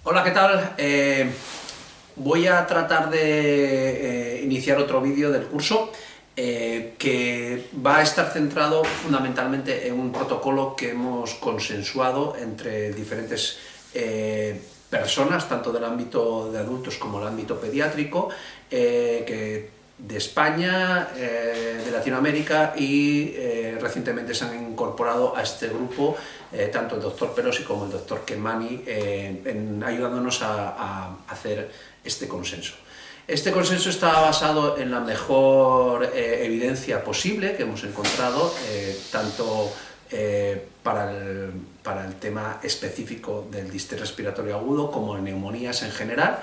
Hola, ¿qué tal? Voy a tratar de iniciar otro vídeo del curso que va a estar centrado fundamentalmente en un protocolo que hemos consensuado entre diferentes personas, tanto del ámbito de adultos como del ámbito pediátrico, de España, de Latinoamérica y recientemente se han incorporado a este grupo tanto el doctor Perosi como el doctor Kemani ayudándonos a hacer este consenso. Este consenso está basado en la mejor evidencia posible que hemos encontrado, tanto para el tema específico del distrés respiratorio agudo como en neumonías en general,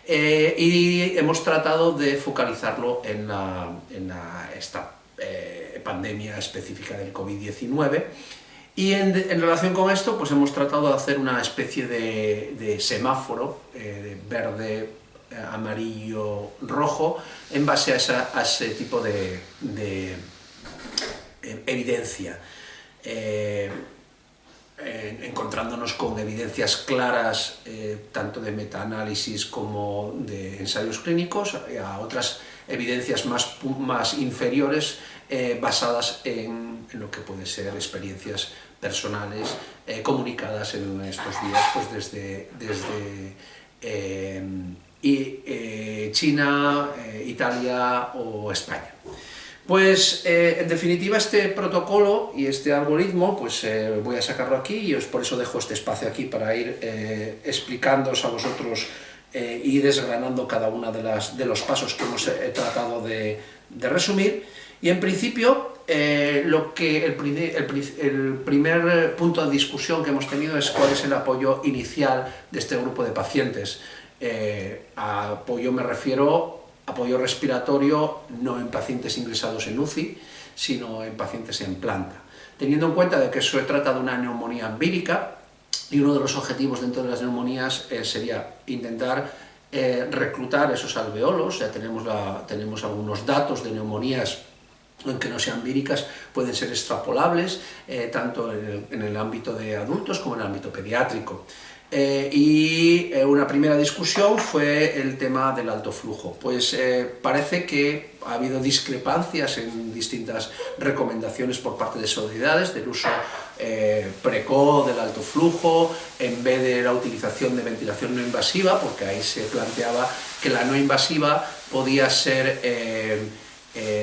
y hemos tratado de focalizarlo en esta pandemia específica del COVID-19. Y en relación con esto, pues hemos tratado de hacer una especie de semáforo de verde, amarillo, rojo, en base a ese tipo de evidencia. Encontrándonos con evidencias claras, tanto de metaanálisis como de ensayos clínicos, a otras evidencias más inferiores, basadas en lo que puede ser experiencias personales comunicadas en estos días pues desde China, Italia o España. Pues en definitiva este protocolo y este algoritmo pues voy a sacarlo aquí y por eso dejo este espacio aquí para ir explicándoos a vosotros y desgranando cada uno de los pasos que hemos tratado de resumir. Y en principio el primer punto de discusión que hemos tenido es cuál es el apoyo inicial de este grupo de pacientes. A apoyo me refiero apoyo respiratorio no en pacientes ingresados en UCI, sino en pacientes en planta. Teniendo en cuenta de que se trata de una neumonía vírica, y uno de los objetivos dentro de las neumonías sería intentar reclutar esos alveolos. Ya tenemos algunos datos de neumonías aunque no sean víricas, pueden ser extrapolables tanto en el ámbito de adultos como en el ámbito pediátrico. Y una primera discusión fue el tema del alto flujo. Pues parece que ha habido discrepancias en distintas recomendaciones por parte de sociedades del uso precoz del alto flujo en vez de la utilización de ventilación no invasiva, porque ahí se planteaba que la no invasiva podía ser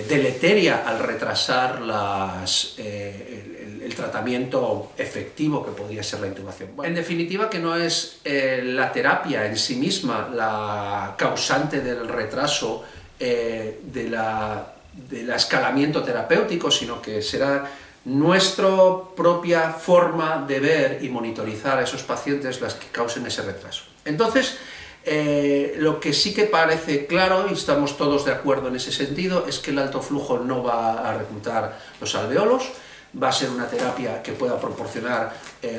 deleteria al retrasar el tratamiento efectivo que podría ser la intubación. Bueno, en definitiva, que no es la terapia en sí misma la causante del retraso del escalamiento terapéutico, sino que será nuestra propia forma de ver y monitorizar a esos pacientes las que causen ese retraso. Entonces, lo que sí que parece claro, y estamos todos de acuerdo en ese sentido, es que el alto flujo no va a reclutar los alveolos, va a ser una terapia que pueda proporcionar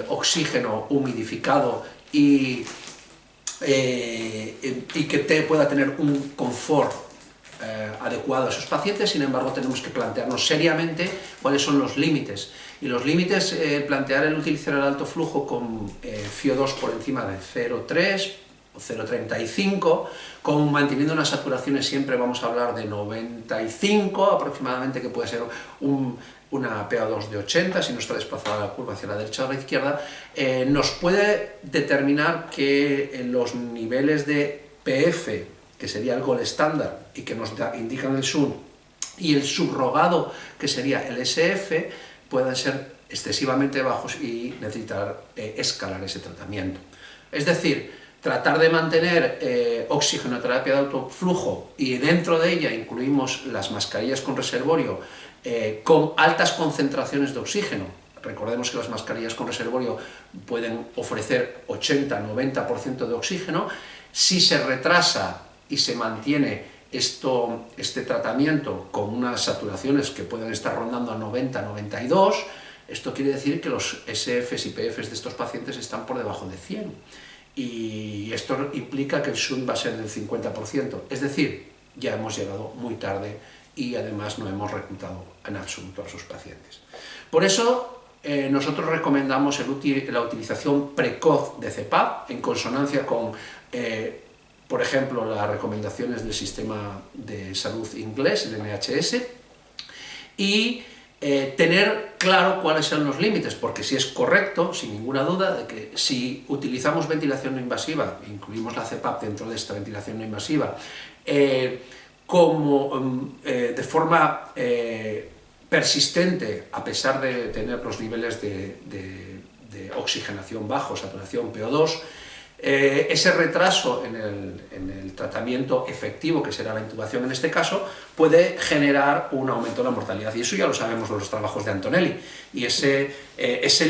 oxígeno humidificado y que pueda tener un confort adecuado a esos pacientes. Sin embargo, tenemos que plantearnos seriamente cuáles son los límites. Y los límites, plantear el utilizar el alto flujo con FiO2 por encima de 0,3 o 0,35, manteniendo unas saturaciones siempre vamos a hablar de 95 aproximadamente, que puede ser una PaO2 de 80, si no está desplazada la curva hacia la derecha o la izquierda, nos puede determinar que los niveles de PF, que sería el gol estándar y que nos indican el SUN, y el subrogado, que sería el SF, puedan ser excesivamente bajos y necesitar escalar ese tratamiento. Es decir, tratar de mantener oxigenoterapia de alto flujo, y dentro de ella incluimos las mascarillas con reservorio con altas concentraciones de oxígeno. Recordemos que las mascarillas con reservorio pueden ofrecer 80-90% de oxígeno. Si se retrasa y se mantiene este tratamiento con unas saturaciones que pueden estar rondando a 90-92, esto quiere decir que los SFs y PFs de estos pacientes están por debajo de 100. Y esto implica que el SUN va a ser del 50%, es decir, ya hemos llegado muy tarde y además no hemos reclutado en absoluto a sus pacientes. Por eso nosotros recomendamos la utilización precoz de CPAP en consonancia con, por ejemplo, las recomendaciones del sistema de salud inglés, el NHS, y tener claro cuáles son los límites, porque si es correcto, sin ninguna duda, de que si utilizamos ventilación no invasiva, incluimos la CPAP dentro de esta ventilación no invasiva, de forma persistente, a pesar de tener los niveles de oxigenación bajos, saturación PO2, ese retraso en el tratamiento efectivo, que será la intubación en este caso, puede generar un aumento de la mortalidad, y eso ya lo sabemos en los trabajos de Antonelli, y ese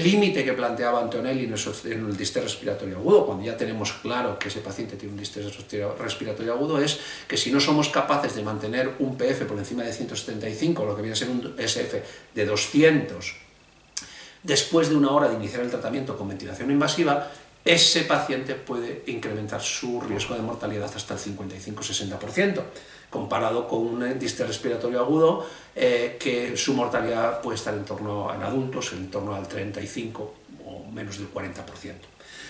límite que planteaba Antonelli en el distrés respiratorio agudo, cuando ya tenemos claro que ese paciente tiene un distrés respiratorio agudo, es que si no somos capaces de mantener un PF por encima de 175, lo que viene a ser un SF de 200, después de 1 hora de iniciar el tratamiento con ventilación invasiva, ese paciente puede incrementar su riesgo de mortalidad hasta el 55-60%, comparado con un distrés respiratorio agudo que su mortalidad puede estar en adultos en torno al 35 o menos del 40%.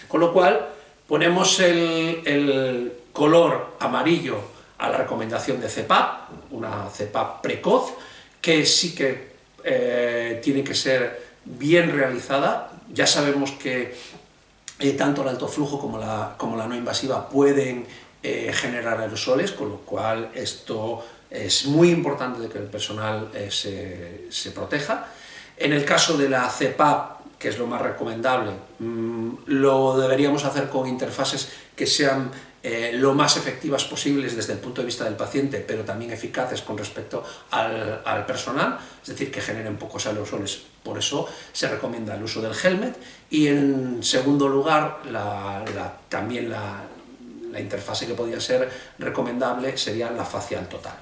Con lo cual, ponemos el color amarillo a la recomendación de CPAP, una CPAP precoz, que sí que tiene que ser bien realizada. Ya sabemos que tanto el alto flujo como la no invasiva pueden generar aerosoles, con lo cual esto es muy importante de que el personal se proteja. En el caso de la CPAP, que es lo más recomendable, lo deberíamos hacer con interfaces que sean lo más efectivas posibles desde el punto de vista del paciente, pero también eficaces con respecto al personal, es decir, que generen pocos aerosoles. Por eso se recomienda el uso del helmet, y en segundo lugar, también la interfase que podría ser recomendable sería la facial total.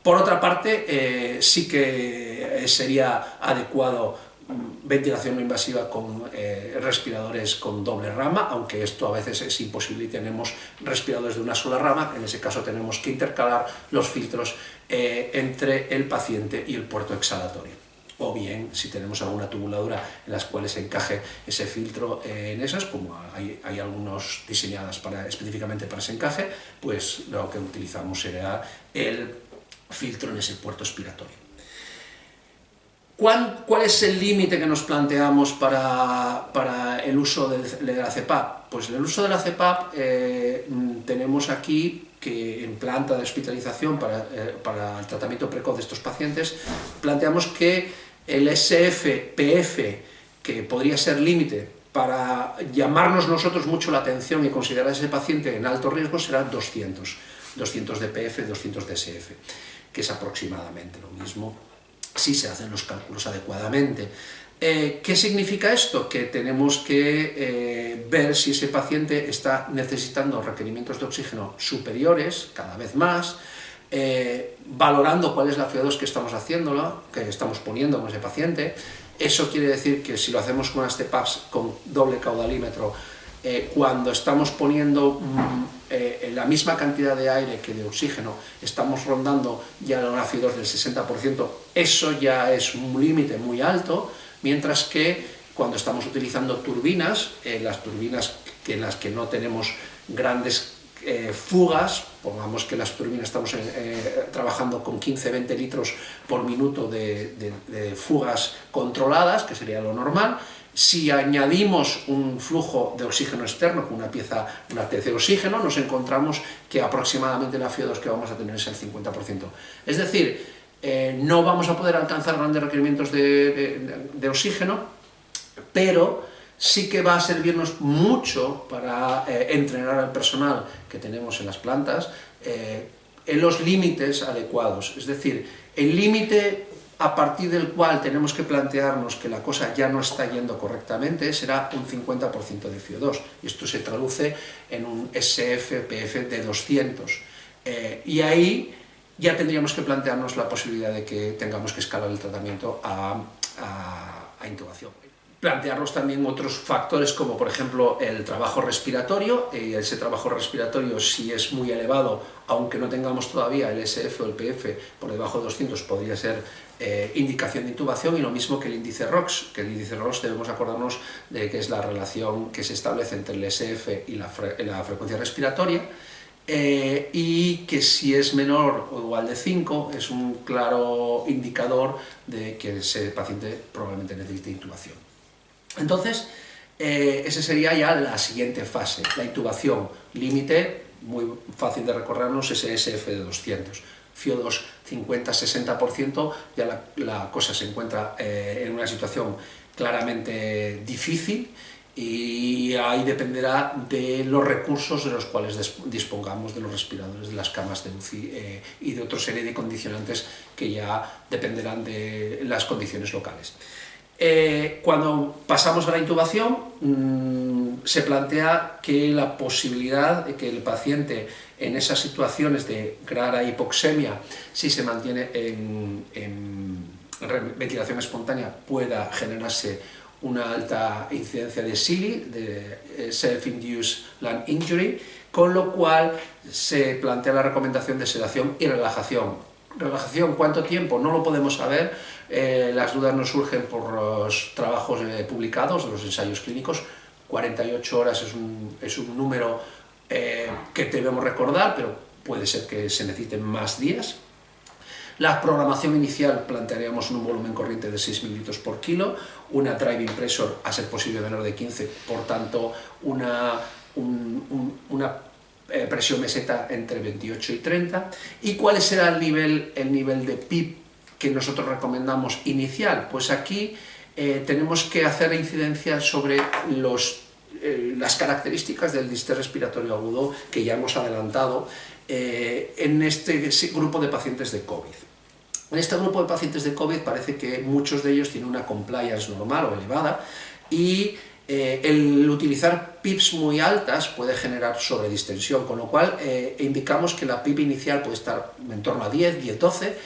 Por otra parte, sí que sería adecuado ventilación no invasiva con respiradores con doble rama, aunque esto a veces es imposible y tenemos respiradores de una sola rama. En ese caso tenemos que intercalar los filtros entre el paciente y el puerto exhalatorio. O bien, si tenemos alguna tubuladura en las cuales se encaje ese filtro en esas, como hay algunos diseñadas específicamente para ese encaje, pues lo que utilizamos será el filtro en ese puerto expiratorio. ¿Cuál es el límite que nos planteamos para el uso de la CPAP? Pues en el uso de la CPAP tenemos aquí que en planta de hospitalización para el tratamiento precoz de estos pacientes, planteamos que el SF-PF, que podría ser límite para llamarnos nosotros mucho la atención y considerar a ese paciente en alto riesgo, será 200 de PF, 200 de SF, que es aproximadamente lo mismo si se hacen los cálculos adecuadamente. ¿Qué significa esto? Que tenemos que ver si ese paciente está necesitando requerimientos de oxígeno superiores, cada vez más, valorando cuál es la FO2 que estamos poniendo con ese paciente. Eso quiere decir que si lo hacemos con unas CPAPs con doble caudalímetro, cuando estamos poniendo la misma cantidad de aire que de oxígeno, estamos rondando ya una FO2 del 60%, eso ya es un límite muy alto, mientras que cuando estamos utilizando turbinas, las turbinas en las que no tenemos grandes fugas, pongamos que las turbinas estamos trabajando con 15-20 litros por minuto de fugas controladas, que sería lo normal. Si añadimos un flujo de oxígeno externo con una TC de oxígeno, nos encontramos que aproximadamente la FO2 que vamos a tener es el 50%. Es decir, no vamos a poder alcanzar grandes requerimientos de oxígeno, pero sí que va a servirnos mucho para entrenar al personal que tenemos en las plantas en los límites adecuados. Es decir, el límite a partir del cual tenemos que plantearnos que la cosa ya no está yendo correctamente será un 50% de FO2, y esto se traduce en un SF-PF de 200, y ahí ya tendríamos que plantearnos la posibilidad de que tengamos que escalar el tratamiento a intubación. plantearnos también otros factores como por ejemplo el trabajo respiratorio, y ese trabajo respiratorio si es muy elevado, aunque no tengamos todavía el SF o el PF por debajo de 200, podría ser indicación de intubación, y lo mismo que el índice ROX, que el índice ROX debemos acordarnos de que es la relación que se establece entre el SF y la frecuencia respiratoria, y que si es menor o igual de 5 es un claro indicador de que ese paciente probablemente necesite intubación. Entonces, esa sería ya la siguiente fase, la intubación límite, muy fácil de recorrernos, ese SF de 200. FIO2 50-60%, ya la cosa se encuentra en una situación claramente difícil, y ahí dependerá de los recursos de los cuales dispongamos, de los respiradores, de las camas de UCI y de otra serie de condicionantes que ya dependerán de las condiciones locales. Cuando pasamos a la intubación, se plantea que la posibilidad de que el paciente en esas situaciones de clara hipoxemia, si se mantiene en ventilación espontánea, pueda generarse una alta incidencia de SILI, de Self-Induced Lung Injury, con lo cual se plantea la recomendación de sedación y relajación. Relajación, ¿cuánto tiempo? No lo podemos saber, las dudas nos surgen por los trabajos publicados, los ensayos clínicos. 48 horas es un número que debemos recordar, pero puede ser que se necesiten más días. La programación inicial plantearíamos un volumen corriente de 6 mililitros por kilo, una driving pressure a ser posible menor de 15, por tanto una presión meseta entre 28 y 30. ¿Y cuál será el nivel de PIP que nosotros recomendamos inicial? Pues aquí tenemos que hacer incidencia sobre las características del distrés respiratorio agudo que ya hemos adelantado en este grupo de pacientes de COVID. En este grupo de pacientes de COVID parece que muchos de ellos tienen una compliance normal o elevada, y el utilizar PIPs muy altas puede generar sobredistensión, con lo cual indicamos que la PIP inicial puede estar en torno a 10, 12.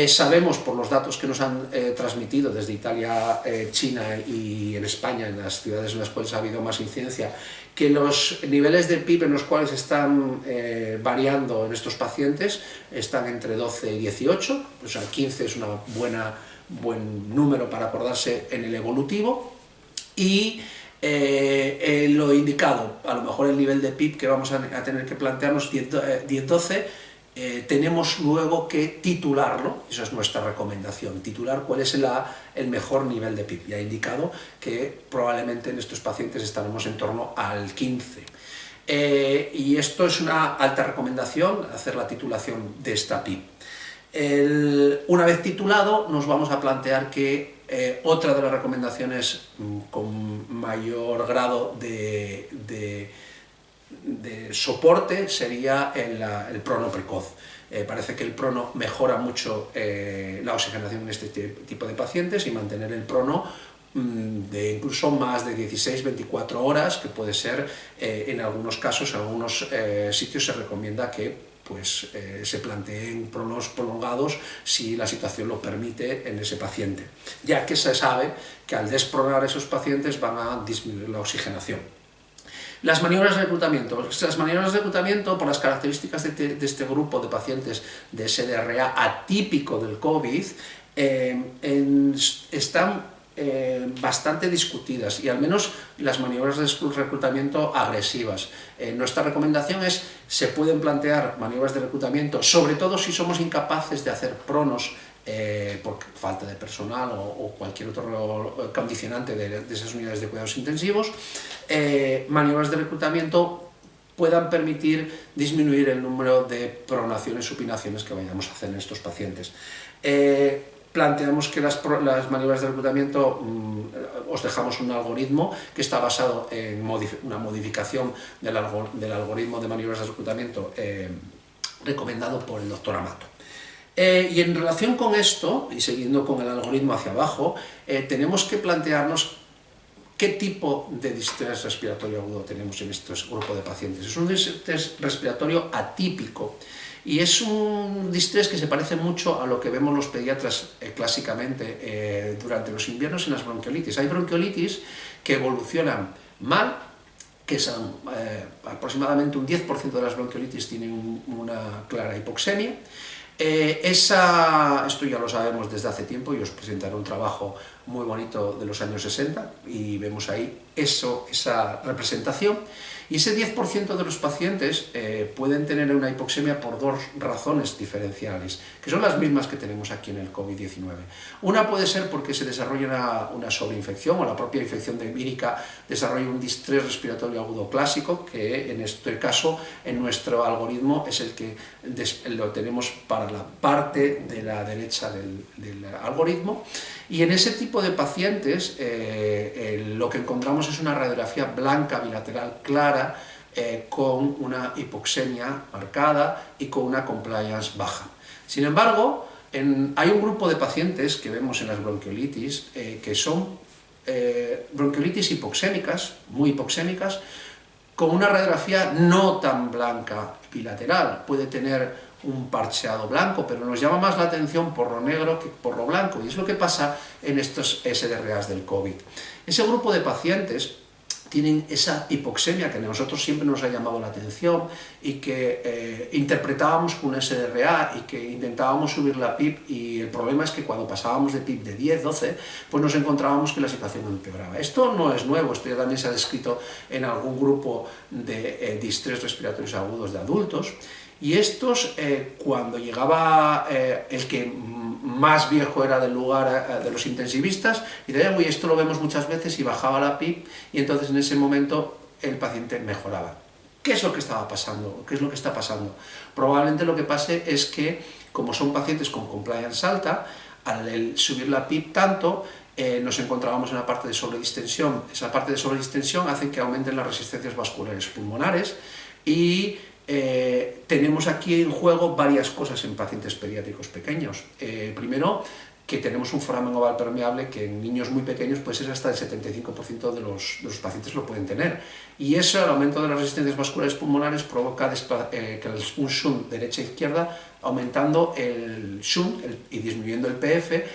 Sabemos por los datos que nos han transmitido desde Italia, China y en España, en las ciudades en las cuales ha habido más incidencia, que los niveles de PIP en los cuales están variando en estos pacientes están entre 12 y 18, o sea, 15 es un buen número para acordarse en el evolutivo, y lo indicado, a lo mejor el nivel de PIP que vamos a tener que plantearnos 10-12, tenemos luego que titularlo, esa es nuestra recomendación, titular cuál es el mejor nivel de PIP. Ya he indicado que probablemente en estos pacientes estaremos en torno al 15. Y esto es una alta recomendación, hacer la titulación de esta PIP. Una vez titulado, nos vamos a plantear que otra de las recomendaciones con mayor grado de soporte sería el prono precoz. Parece que el prono mejora mucho la oxigenación en este tipo de pacientes, y mantener el prono de incluso más de 16-24 horas, que puede ser en algunos casos, en algunos sitios se recomienda que se planteen pronos prolongados si la situación lo permite en ese paciente, ya que se sabe que al despronar esos pacientes van a disminuir la oxigenación. Las maniobras de reclutamiento. Las maniobras de reclutamiento, por las características de este grupo de pacientes de SDRA atípico del COVID, están bastante discutidas, y al menos las maniobras de reclutamiento agresivas. Nuestra recomendación es, se pueden plantear maniobras de reclutamiento, sobre todo si somos incapaces de hacer pronos por falta de personal o cualquier otro condicionante de esas unidades de cuidados intensivos. Maniobras de reclutamiento puedan permitir disminuir el número de pronaciones, supinaciones que vayamos a hacer en estos pacientes. Planteamos que las maniobras de reclutamiento, os dejamos un algoritmo que está basado en una modificación del algoritmo de maniobras de reclutamiento recomendado por el doctor Amato. Y en relación con esto, y siguiendo con el algoritmo hacia abajo, tenemos que plantearnos qué tipo de distrés respiratorio agudo tenemos en este grupo de pacientes. Es un distrés respiratorio atípico, Y es un distrés que se parece mucho a lo que vemos los pediatras clásicamente durante los inviernos en las bronquiolitis. Hay bronquiolitis que evolucionan mal, que son aproximadamente un 10% de las bronquiolitis tienen una clara hipoxemia. Esto ya lo sabemos desde hace tiempo, y os presentaré un trabajo muy bonito de los años 60 y vemos ahí esa representación. Y ese 10% de los pacientes pueden tener una hipoxemia por dos razones diferenciales, que son las mismas que tenemos aquí en el COVID-19. Una puede ser porque se desarrolla una sobreinfección, o la propia infección vírica desarrolla un distrés respiratorio agudo clásico, que en este caso, en nuestro algoritmo, es el que lo tenemos para la parte de la derecha del algoritmo. Y en ese tipo de pacientes lo que encontramos es una radiografía blanca bilateral clara, con una hipoxemia marcada y con una compliance baja. Sin embargo, hay un grupo de pacientes que vemos en las bronquiolitis que son bronquiolitis hipoxémicas, muy hipoxémicas, con una radiografía no tan blanca bilateral. Puede tener un parcheado blanco, pero nos llama más la atención por lo negro que por lo blanco, y es lo que pasa en estos SDRAs del COVID. Ese grupo de pacientes tienen esa hipoxemia que a nosotros siempre nos ha llamado la atención y que interpretábamos con un SDRA y que intentábamos subir la PIB, y el problema es que cuando pasábamos de PIB de 10, 12, pues nos encontrábamos que la situación empeoraba. Esto no es nuevo, esto ya también se ha descrito en algún grupo de distrés respiratorios agudos de adultos, y estos, cuando llegaba el que más viejo era del lugar de los intensivistas, y decían, uy, esto lo vemos muchas veces, y bajaba la PIB, y entonces en ese momento el paciente mejoraba. ¿Qué es lo que estaba pasando? ¿Qué es lo que está pasando? Probablemente lo que pase es que, como son pacientes con compliance alta, al subir la PIB tanto, nos encontrábamos en la parte de sobredistensión. Esa parte de sobredistensión hace que aumenten las resistencias vasculares pulmonares, y tenemos aquí en juego varias cosas en pacientes pediátricos pequeños. Primero, que tenemos un foramen oval permeable que en niños muy pequeños puede ser hasta el 75% de los pacientes lo pueden tener. Y eso, el aumento de las resistencias vasculares pulmonares, provoca que un shunt derecha e izquierda, aumentando el shunt y disminuyendo el PF,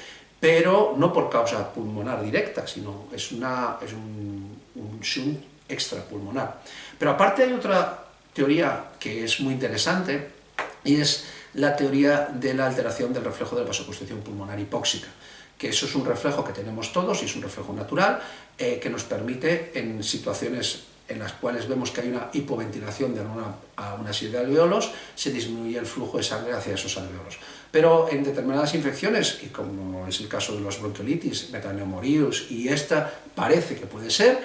pero no por causa pulmonar directa, sino es un shunt extrapulmonar. Pero aparte hay otra teoría que es muy interesante, y es la teoría de la alteración del reflejo de la vasoconstricción pulmonar hipóxica, que eso es un reflejo que tenemos todos y es un reflejo natural que nos permite, en situaciones en las cuales vemos que hay una hipoventilación de una serie de alveolos, se disminuye el flujo de sangre hacia esos alveolos. Pero en determinadas infecciones, y como es el caso de los bronquiolitis, metaneumorius, y esta parece que puede ser,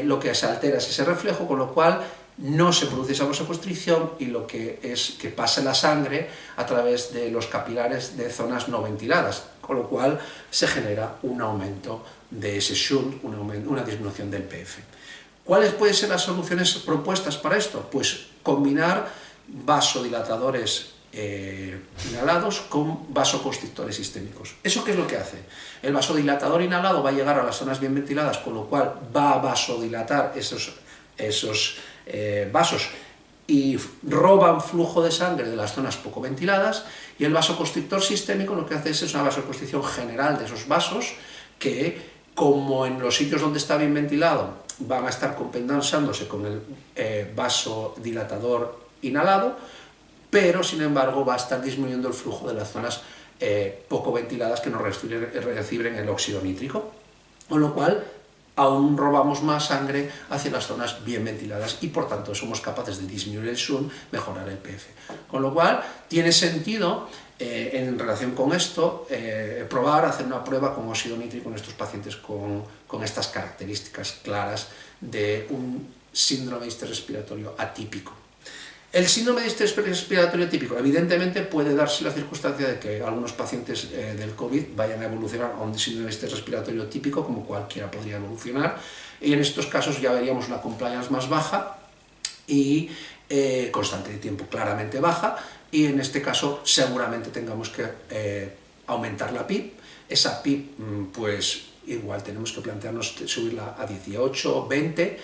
lo que se altera es ese reflejo, con lo cual no se produce esa vasoconstricción, y lo que es que pasa la sangre a través de los capilares de zonas no ventiladas, con lo cual se genera un aumento de ese shunt, una disminución del PF. ¿Cuáles pueden ser las soluciones propuestas para esto? Pues combinar vasodilatadores inhalados con vasoconstrictores sistémicos. ¿Eso qué es lo que hace? El vasodilatador inhalado va a llegar a las zonas bien ventiladas, con lo cual va a vasodilatar esos vasos y roban flujo de sangre de las zonas poco ventiladas, y el vasoconstrictor sistémico lo que hace es una vasoconstricción general de esos vasos que, como en los sitios donde está bien ventilado, van a estar compensándose con el vasodilatador inhalado, pero sin embargo va a estar disminuyendo el flujo de las zonas poco ventiladas que no reciben el óxido nítrico, con lo cual aún robamos más sangre hacia las zonas bien ventiladas, y por tanto somos capaces de disminuir el shunt, mejorar el PF. Con lo cual tiene sentido, en relación con esto, hacer una prueba con óxido nítrico en estos pacientes con estas características claras de un síndrome de distrés respiratorio atípico. El síndrome de distrés respiratorio típico, evidentemente, puede darse la circunstancia de que algunos pacientes del COVID vayan a evolucionar a un síndrome de distrés respiratorio típico, como cualquiera podría evolucionar, y en estos casos ya veríamos una compliance más baja y constante de tiempo claramente baja, y en este caso seguramente tengamos que aumentar la PIB. Esa PIB, pues igual tenemos que plantearnos subirla a 18, 20,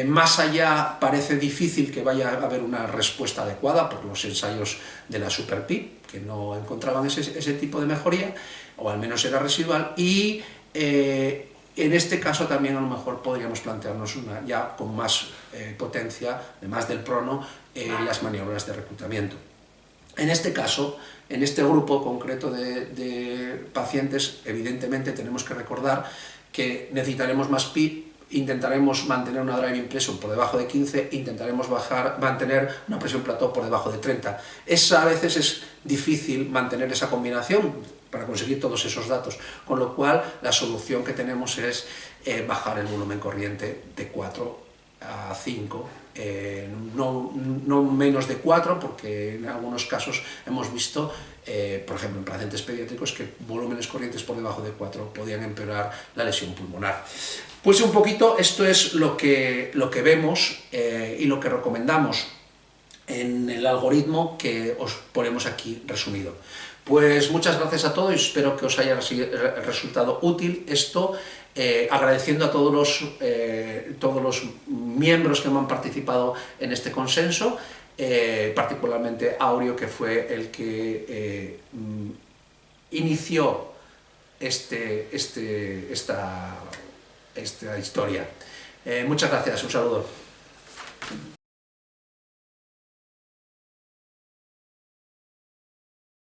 Más allá parece difícil que vaya a haber una respuesta adecuada por los ensayos de la SuperPIP, que no encontraban ese tipo de mejoría, o al menos era residual, y en este caso también a lo mejor podríamos plantearnos ya con más potencia, además del prono, las maniobras de reclutamiento. En este caso, en este grupo concreto de pacientes, evidentemente tenemos que recordar que necesitaremos más PIP, intentaremos mantener una driving pressure por debajo de 15, intentaremos mantener una presión plató por debajo de 30. A veces es difícil mantener esa combinación para conseguir todos esos datos, con lo cual la solución que tenemos es bajar el volumen corriente de 4 a 5, no menos de 4, porque en algunos casos hemos visto, por ejemplo en pacientes pediátricos, que volúmenes corrientes por debajo de 4 podían empeorar la lesión pulmonar. Pues un poquito esto es lo que vemos y lo que recomendamos en el algoritmo que os ponemos aquí resumido. Pues muchas gracias a todos y espero que os haya resultado útil esto, agradeciendo a todos los miembros que me han participado en este consenso, particularmente Aureo, que fue el que inició esta historia. Muchas gracias, un saludo.